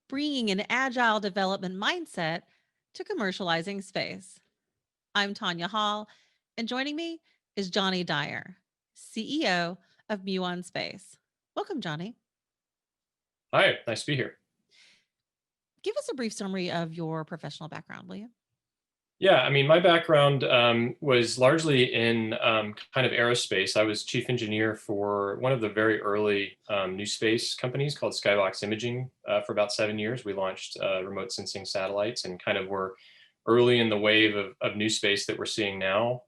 bringing an agile development mindset to commercializing space. I'm Tonya Hall, and joining me is Jonny Dyer, CEO of Muan Space. Welcome, Jonny. Hi, nice to be here. Give us a brief summary of your professional background, will you? Yeah, I mean, my background was largely in kind of aerospace. I was chief engineer for one of the very early new space companies called Skybox Imaging for about 7 years. We launched remote sensing satellites and kind of were early in the wave of new space that we're seeing now.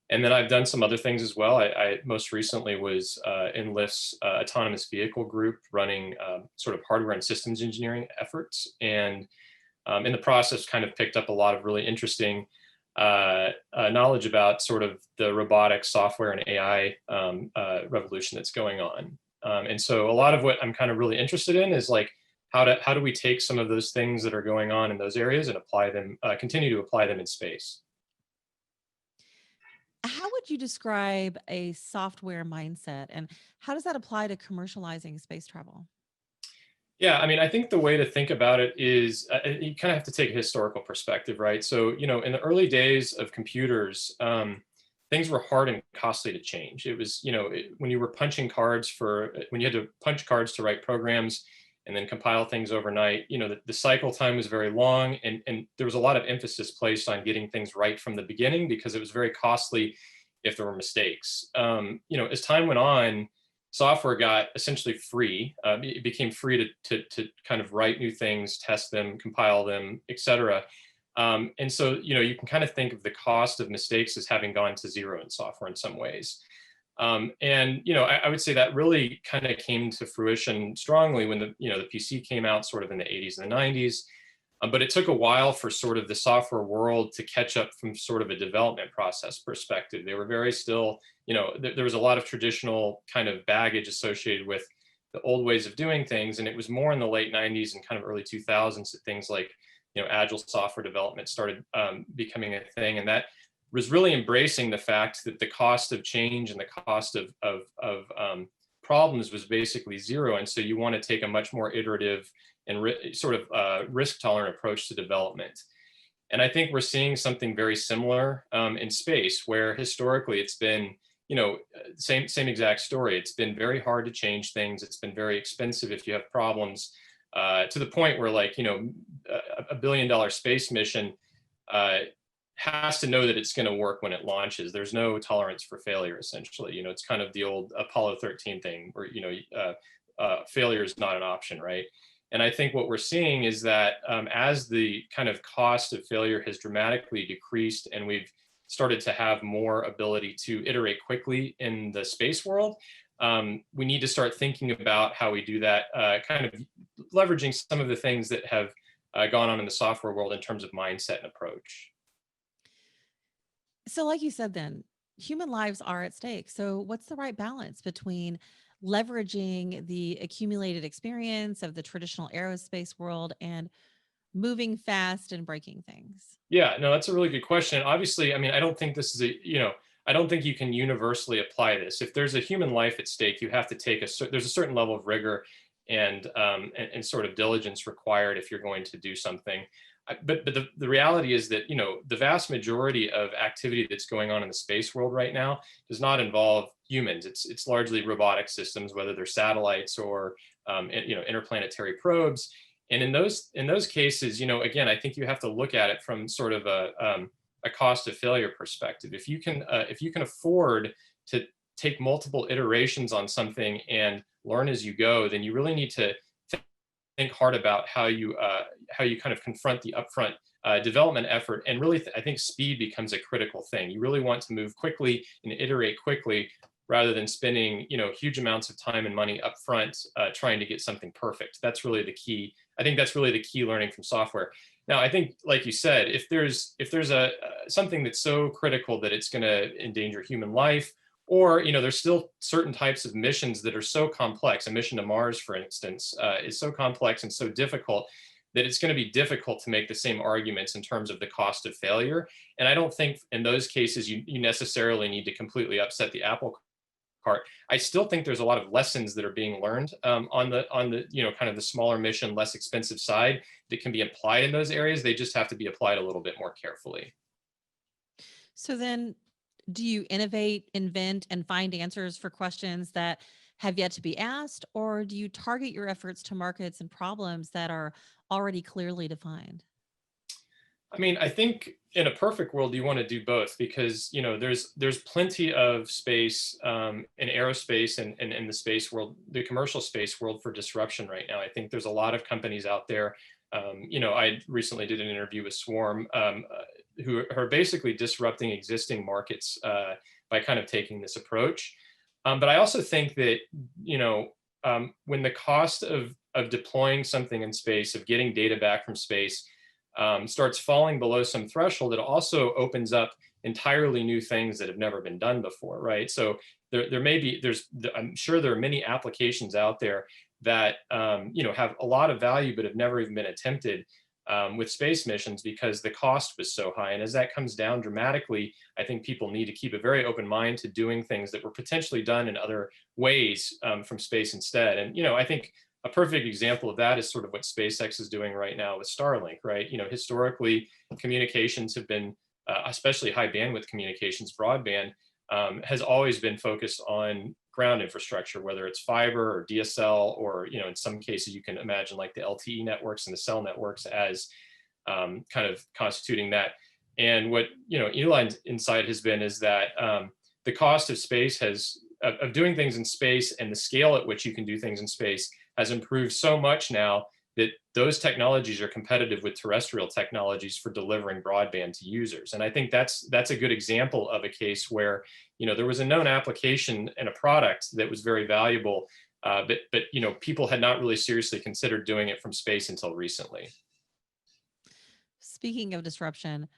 And then I've done some other things as well. I most recently was in Lyft's autonomous vehicle group running sort of hardware and systems engineering efforts. And in the process, kind of picked up a lot of really interesting knowledge about sort of the robotics, software, and AI revolution that's going on. And so a lot of what I'm kind of really interested in is like, how do we take some of those things that are going on in those areas and apply them, continue to apply them in space? How would you describe a software mindset and how does that apply to commercializing space travel? Yeah, I mean, I think the way to think about it is you kind of have to take a historical perspective, right? So, in the early days of computers, things were hard and costly to change. It was, when you were punching cards when you had to punch cards to write programs and then compile things overnight, the cycle time was very long and there was a lot of emphasis placed on getting things right from the beginning because it was very costly if there were mistakes. As time went on, software got essentially free. It became free to kind of write new things, test them, compile them, etc. And so, you can kind of think of the cost of mistakes as having gone to zero in software in some ways. And I would say that really kind of came to fruition strongly when the PC came out, sort of in the 80s and the 90s. But it took a while for sort of the software world to catch up from sort of a development process perspective. They were very still, there was a lot of traditional kind of baggage associated with the old ways of doing things. And it was more in the late 90s and kind of early 2000s that things like, Agile software development started becoming a thing. And that was really embracing the fact that the cost of change and the cost of problems was basically zero. And so you want to take a much more iterative and sort of risk tolerant approach to development. And I think we're seeing something very similar in space, where historically it's been, same exact story. It's been very hard to change things. It's been very expensive if you have problems, to the point where, like, a $1 billion space mission has to know that it's going to work when it launches. There's no tolerance for failure, essentially. It's kind of the old Apollo 13 thing where, failure is not an option, right? And I think what we're seeing is that as the kind of cost of failure has dramatically decreased and we've started to have more ability to iterate quickly in the space world, we need to start thinking about how we do that, kind of leveraging some of the things that have gone on in the software world in terms of mindset and approach. So, like you said, then human lives are at stake. So, what's the right balance between leveraging the accumulated experience of the traditional aerospace world and moving fast and breaking things? Yeah, no, that's a really good question. Obviously, I mean, I don't think this is I don't think you can universally apply this. If there's a human life at stake, you have to take there's a certain level of rigor and sort of diligence required if you're going to do something. But the reality is that, the vast majority of activity that's going on in the space world right now does not involve humans. It's largely robotic systems, whether they're satellites or interplanetary probes. And in those cases, again, I think you have to look at it from sort of a cost of failure perspective. If you can afford to take multiple iterations on something and learn as you go, then you really need to think hard about how you kind of confront the upfront development effort. And really, I think speed becomes a critical thing. You really want to move quickly and iterate quickly rather than spending huge amounts of time and money upfront trying to get something perfect. That's really the key. I think that's really the key learning from software. Now, I think, like you said, if there's a something that's so critical that it's going to endanger human life, or there's still certain types of missions that are so complex. A mission to Mars, for instance, is so complex and so difficult that it's going to be difficult to make the same arguments in terms of the cost of failure. And I don't think in those cases you necessarily need to completely upset the apple part. I still think there's a lot of lessons that are being learned on the kind of the smaller mission, less expensive side that can be applied in those areas. They just have to be applied a little bit more carefully. So then, do you innovate, invent, and find answers for questions that have yet to be asked, or do you target your efforts to markets and problems that are already clearly defined? I mean, I think in a perfect world, you want to do both because there's plenty of space in aerospace and in the space world, the commercial space world for disruption right now. I think there's a lot of companies out there. I recently did an interview with Swarm, who are basically disrupting existing markets by kind of taking this approach. But I also think that when the cost of deploying something in space, of getting data back from space, starts falling below some threshold, it also opens up entirely new things that have never been done before, right? So there may be, I'm sure there are many applications out there that have a lot of value but have never even been attempted with space missions because the cost was so high. And as that comes down dramatically, I think people need to keep a very open mind to doing things that were potentially done in other ways from space instead. And I think a perfect example of that is sort of what SpaceX is doing right now with Starlink, right? Historically, communications have been, especially high bandwidth communications, broadband, has always been focused on ground infrastructure, whether it's fiber or DSL, or in some cases you can imagine like the LTE networks and the cell networks as kind of constituting that. And what Elon's insight has been is that the cost of space of doing things in space and the scale at which you can do things in space has improved so much now that those technologies are competitive with terrestrial technologies for delivering broadband to users. And I think that's a good example of a case where there was a known application and a product that was very valuable, but people had not really seriously considered doing it from space until recently. Speaking of disruption,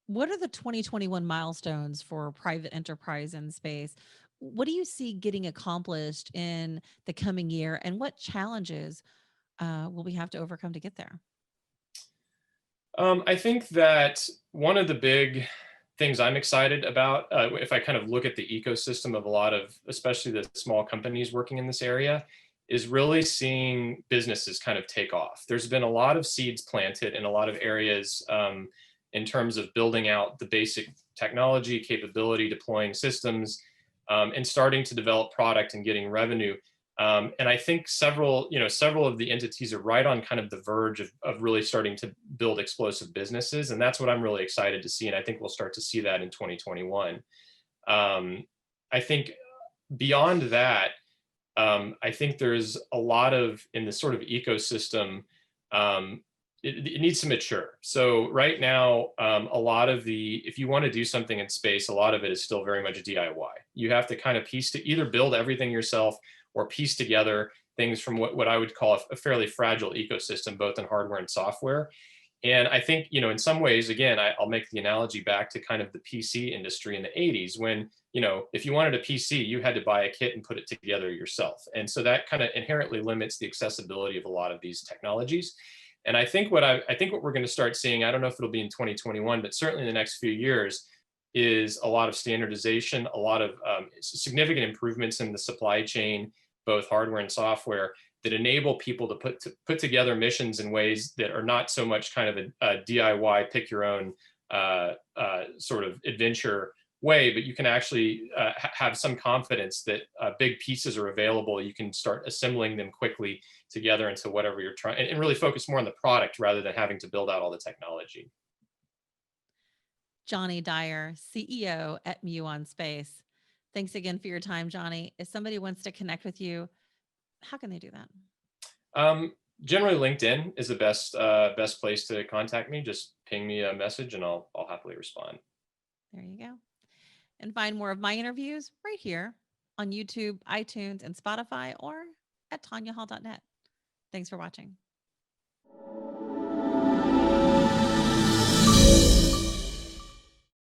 what are the 2021 milestones for private enterprise in space? What do you see getting accomplished in the coming year, and what challenges will we have to overcome to get there? I think that one of the big things I'm excited about, if I kind of look at the ecosystem of a lot of, especially the small companies working in this area, is really seeing businesses kind of take off. There's been a lot of seeds planted in a lot of areas in terms of building out the basic technology, capability, deploying systems, and starting to develop product and getting revenue. And I think several of the entities are right on kind of the verge of really starting to build explosive businesses. And that's what I'm really excited to see. And I think we'll start to see that in 2021. I think beyond that, I think there's a lot of, in this sort of ecosystem, it needs to mature. So right now, a lot of if you want to do something in space, a lot of it is still very much DIY. You have to kind of either build everything yourself or piece together things from what I would call a fairly fragile ecosystem, both in hardware and software. And I think, in some ways, again, I'll make the analogy back to kind of the PC industry in the 80s when, if you wanted a PC, you had to buy a kit and put it together yourself. And so that kind of inherently limits the accessibility of a lot of these technologies. And I think what we're going to start seeing, I don't know if it'll be in 2021, but certainly in the next few years, is a lot of standardization, a lot of significant improvements in the supply chain, both hardware and software, that enable people to put together missions in ways that are not so much kind of a DIY, pick your own sort of adventure way, but you can actually have some confidence that big pieces are available. You can start assembling them quickly together into whatever you're trying, and really focus more on the product rather than having to build out all the technology. Jonny Dyer, CEO at Muan Space. Thanks again for your time, Jonny. If somebody wants to connect with you, how can they do that? Generally, LinkedIn is the best place to contact me. Just ping me a message, and I'll happily respond. There you go. And find more of my interviews right here on YouTube, iTunes, and Spotify, or at tonyahall.net. Thanks for watching.